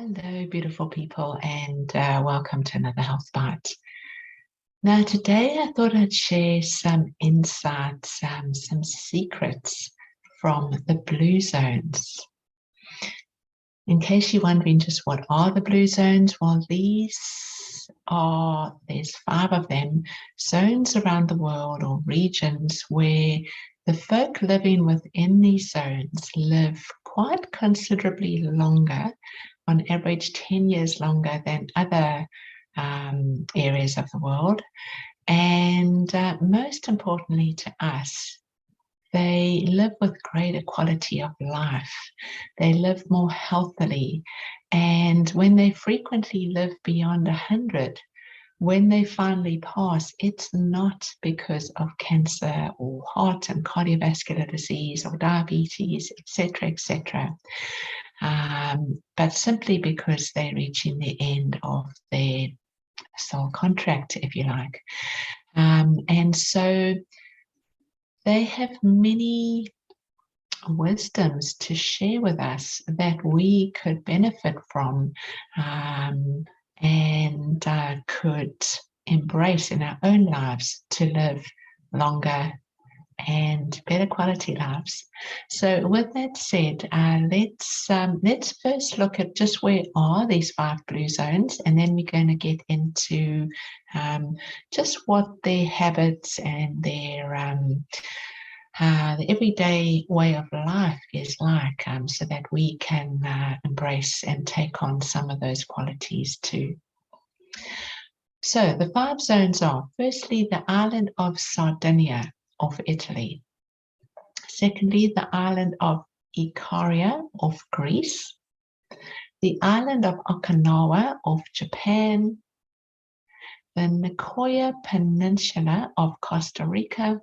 Hello, beautiful people, and welcome to another Health Bite. Now, today I thought I'd share some insights, some secrets from the blue zones. In case you're wondering just what are the blue zones, well, there's 5 of them, zones around the world or regions where the folk living within these zones live quite considerably longer, on average 10 years longer than other areas of the world. And most importantly to us, they live with greater quality of life. They live more healthily. And when they frequently live beyond 100, when they finally pass, it's not because of cancer or heart and cardiovascular disease or diabetes, etc., but simply because they're reaching the end of their soul contract, if you like. And so they have many wisdoms to share with us that we could benefit from and could embrace in our own lives to live longer and better quality lives. So with that said, let's first look at just where are these 5 blue zones, and then we're going to get into just what their habits and their the everyday way of life is like, so that we can embrace and take on some of those qualities too. So the 5 zones are, firstly, the island of Sardinia of Italy. Secondly, the island of Ikaria of Greece. The island of Okinawa of Japan. The Nicoya Peninsula of Costa Rica.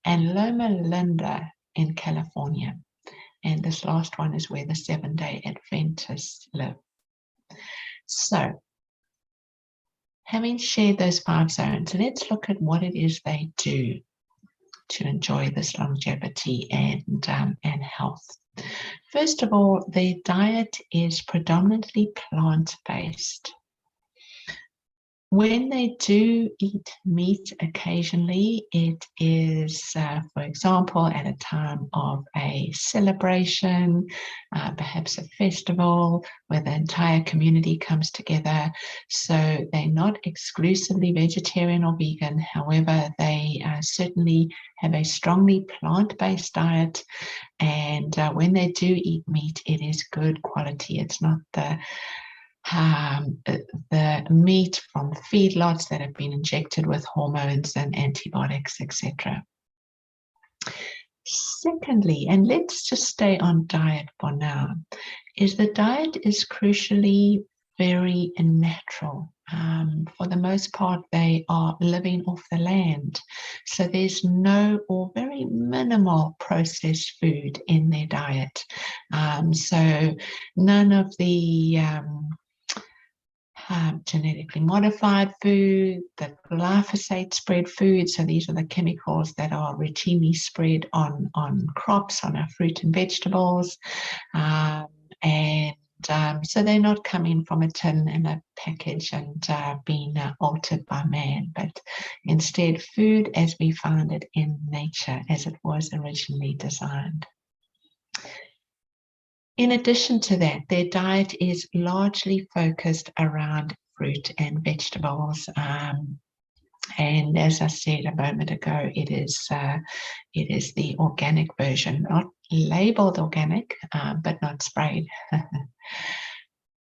And Loma Linda in California. And this last one is where the Seventh-day Adventists live. So, having shared those 5 zones, let's look at what it is they do to enjoy this longevity and health. First of all, their diet is predominantly plant-based. When they do eat meat occasionally, it is, for example, at a time of a celebration, perhaps a festival where the entire community comes together. So they're not exclusively vegetarian or vegan. However, they certainly have a strongly plant-based diet. And when they do eat meat, it is good quality. It's not the meat from feedlots that have been injected with hormones and antibiotics, etc. Secondly, and let's just stay on diet for now, is the diet is crucially very natural. For the most part, they are living off the land. So there's no or very minimal processed food in their diet. So none of the genetically modified food, the glyphosate spread food. So these are the chemicals that are routinely spread on crops, on our fruit and vegetables. So they're not coming from a tin and a package and being altered by man, but instead food as we find it in nature, as it was originally designed. In addition to that, their diet is largely focused around fruit and vegetables. And as I said a moment ago, it is the organic version, not labeled organic, but not sprayed.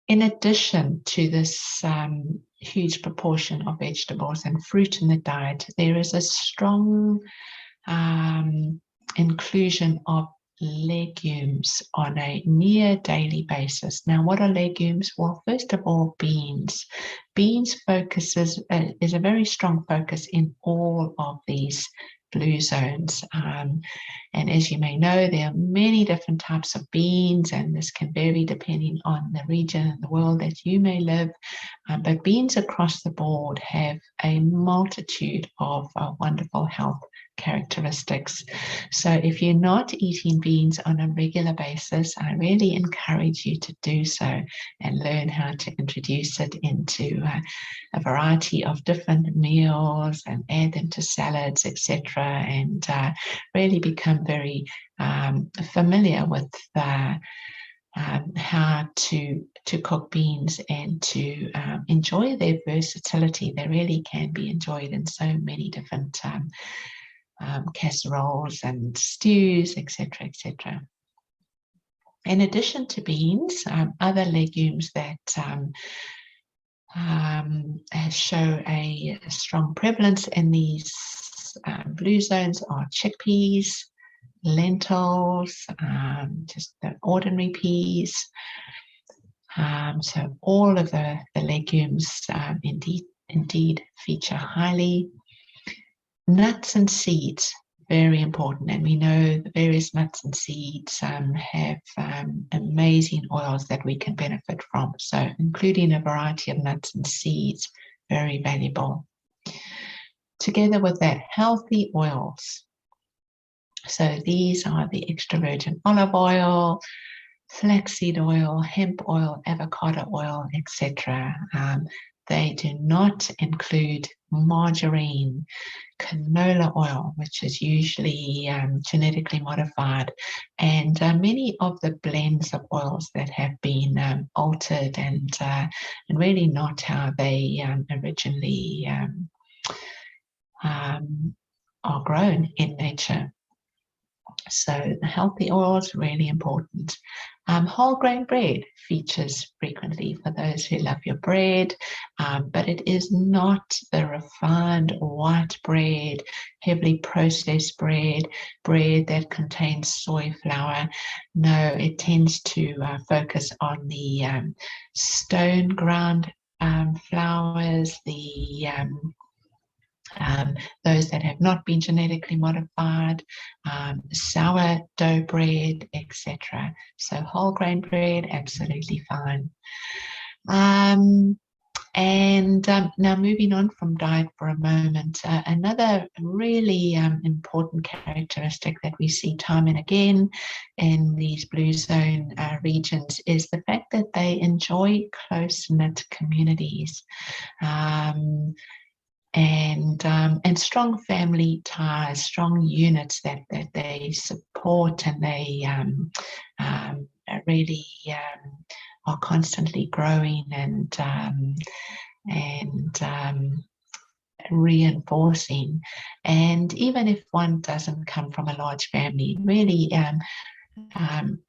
In addition to this huge proportion of vegetables and fruit in the diet, there is a strong inclusion of legumes on a near daily basis. Now, what are legumes? Well, first of all, beans. Beans is a very strong focus in all of these blue zones. And as you may know, there are many different types of beans, and this can vary depending on the region and the world that you may live. But beans across the board have a multitude of wonderful health characteristics. So if you're not eating beans on a regular basis, I really encourage you to do so and learn how to introduce it into a variety of different meals and add them to salads, etc., and really become very familiar with how to cook beans and to enjoy their versatility. They really can be enjoyed in so many different casseroles and stews, etc., etc. In addition to beans, other legumes that show a strong prevalence in these blue zones are chickpeas, lentils, just the ordinary peas. So all of the legumes indeed feature highly. Nuts and seeds, very important, and we know the various nuts and seeds have amazing oils that we can benefit from. So including a variety of nuts and seeds, very valuable. Together with that, healthy oils. So these are the extra virgin olive oil, flaxseed oil, hemp oil, avocado oil, etc. They do not include margarine, canola oil, which is usually genetically modified, and many of the blends of oils that have been altered and really not how they originally are grown in nature. So the healthy oils, really important. Whole grain bread features frequently for those who love your bread, but it is not the refined white bread, heavily processed bread that contains soy flour. No, it tends to focus on the stone ground flours, those that have not been genetically modified, sourdough bread, etc. So whole grain bread, absolutely fine. Now moving on from diet for a moment, another really important characteristic that we see time and again in these blue zone regions is the fact that they enjoy close-knit communities. And strong family ties, strong units that they support, and they really are constantly growing and reinforcing. And even if one doesn't come from a large family, really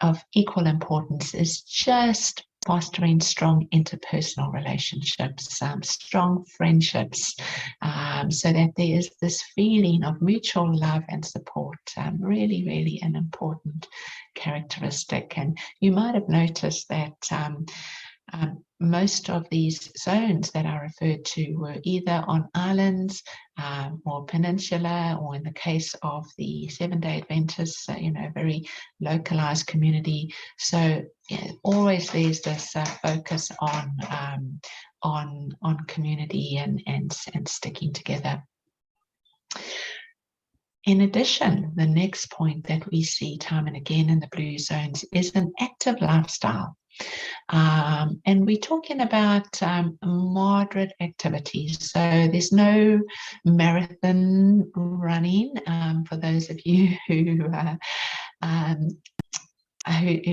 of equal importance is just fostering strong interpersonal relationships, strong friendships, so that there is this feeling of mutual love and support, really, really an important characteristic. And you might have noticed that most of these zones that I referred to were either on islands or peninsula, or in the case of the Seventh-day Adventists, very localized community. So always there's this focus on community and sticking together. In addition, the next point that we see time and again in the blue zones is an active lifestyle. And we're talking about moderate activities. So there's no marathon running for those of you who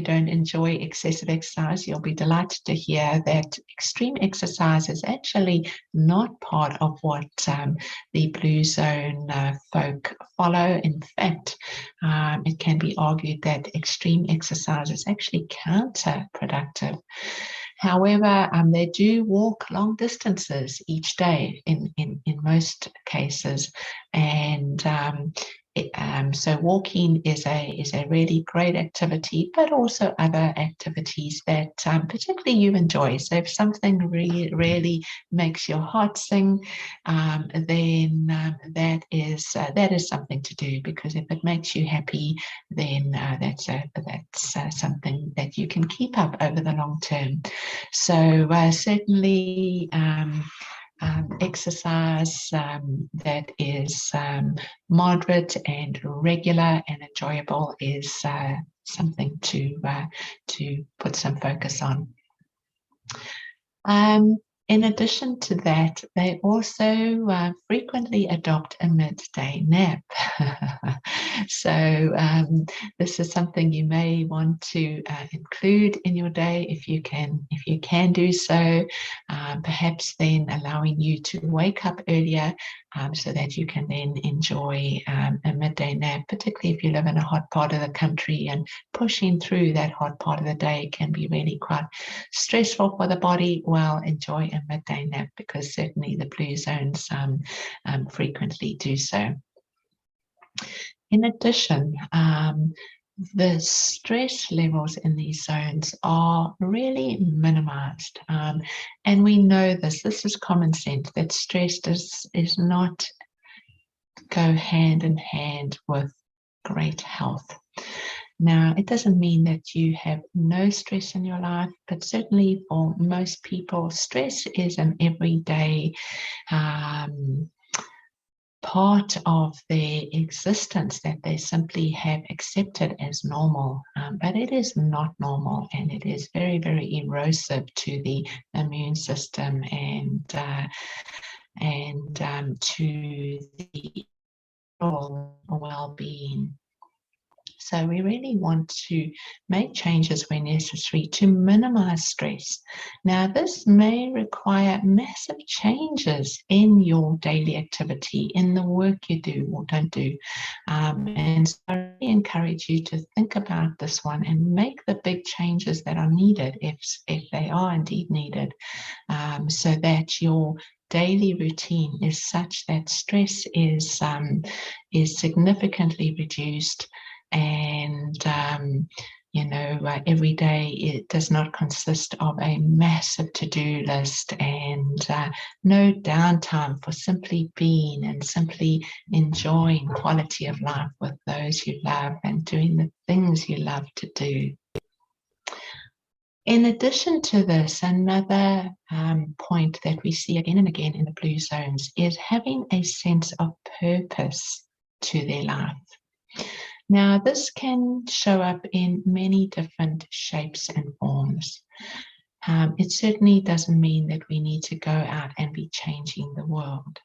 don't enjoy excessive exercise. You'll be delighted to hear that extreme exercise is actually not part of what the blue zone folk follow. In fact, it can be argued that extreme exercise is actually counterproductive. However, they do walk long distances each day in most cases, and So walking is a really great activity, but also other activities that particularly you enjoy. So if something really makes your heart sing, then that is something to do, because if it makes you happy, then that's something that you can keep up over the long term. So certainly exercise that is moderate and regular and enjoyable is something to put some focus on. In addition to that, they also frequently adopt a midday nap. So this is something you may want to include in your day if you can do so. Perhaps then allowing you to wake up earlier so that you can then enjoy a midday nap, particularly if you live in a hot part of the country, and pushing through that hot part of the day can be really quite stressful for the body. Well, enjoy a midday nap, because certainly the blue zones frequently do so. In addition, the stress levels in these zones are really minimized. And we know this is common sense, that stress is not go hand in hand with great health. Now, it doesn't mean that you have no stress in your life, but certainly for most people, stress is an everyday part of their existence that they simply have accepted as normal. But it is not normal, and it is very, very erosive to the immune system and to the well-being. So we really want to make changes where necessary to minimize stress. Now, this may require massive changes in your daily activity, in the work you do or don't do. And so I really encourage you to think about this one and make the big changes that are needed, if they are indeed needed, so that your daily routine is such that stress is significantly reduced. And every day it does not consist of a massive to-do list, and no downtime for simply being and simply enjoying quality of life with those you love and doing the things you love to do. In addition to this, another point that we see again and again in the blue zones is having a sense of purpose to their life. Now, this can show up in many different shapes and forms. It certainly doesn't mean that we need to go out and be changing the world.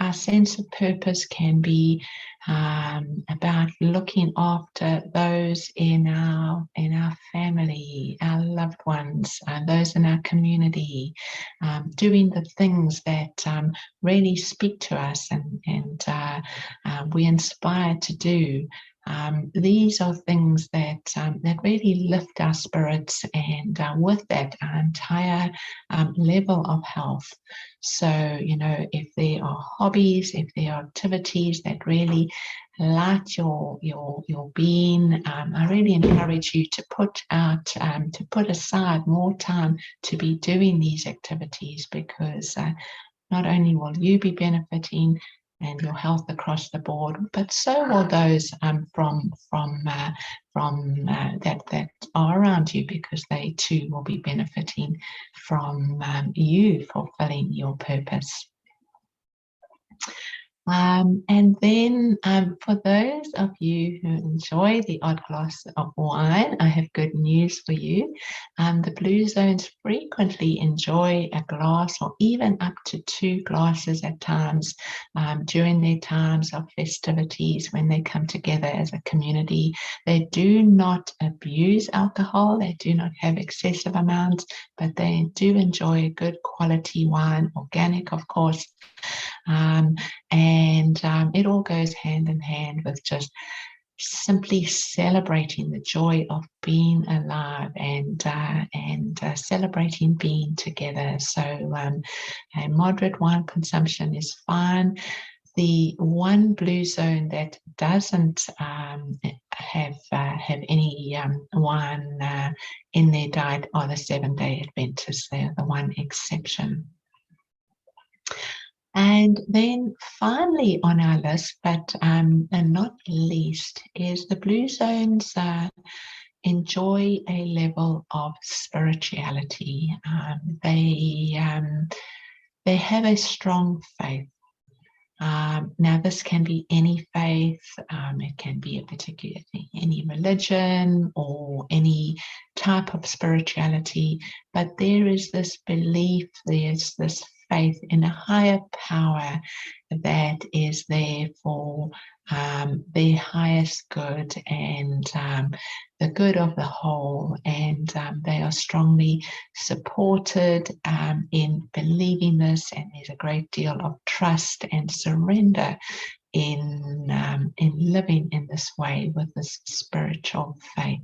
Our sense of purpose can be about looking after those in our family, our loved ones, those in our community, doing the things that really speak to us and we inspire to do. These are things that really lift our spirits, and with that, our entire level of health. So, if there are hobbies, if there are activities that really light your being, I really encourage you to put aside more time to be doing these activities, because not only will you be benefiting and your health across the board, but so will those from that are around you, because they too will be benefiting from you fulfilling your purpose. And then for those of you who enjoy the odd glass of wine, I have good news for you. The blue zones frequently enjoy a glass or even up to 2 glasses at times during their times of festivities when they come together as a community. They do not abuse alcohol. They do not have excessive amounts, but they do enjoy a good quality wine, organic, of course. And it all goes hand in hand with just simply celebrating the joy of being alive and celebrating being together. So a moderate wine consumption is fine. the one blue zone that doesn't have any wine in their diet are the Seventh-day Adventists. They're the one exception. And then finally on our list, but and not least, is the blue zones enjoy a level of spirituality. They have a strong faith. Now, this can be any faith. It can be any religion or any type of spirituality. But there is this belief, there's this faith in a higher power that is there for their highest good and the good of the whole, and they are strongly supported in believing this, and there's a great deal of trust and surrender in living in this way with this spiritual faith.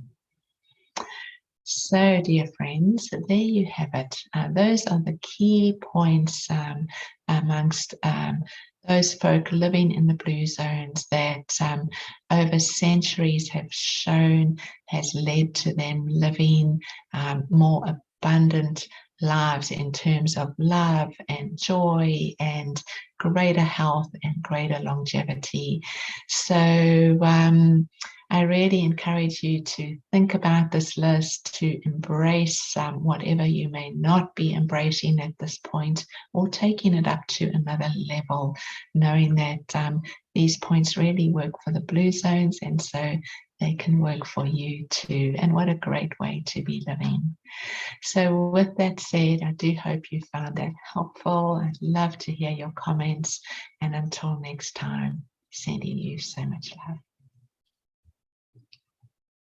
So, dear friends, there you have it. Those are the key points amongst those folk living in the blue zones that over centuries have shown has led to them living more abundant lives in terms of love and joy and greater health and greater longevity. So I really encourage you to think about this list, to embrace whatever you may not be embracing at this point, or taking it up to another level, knowing that these points really work for the blue zones, and so they can work for you too. And what a great way to be living. So with that said, I do hope you found that helpful. I'd love to hear your comments. And until next time, sending you so much love.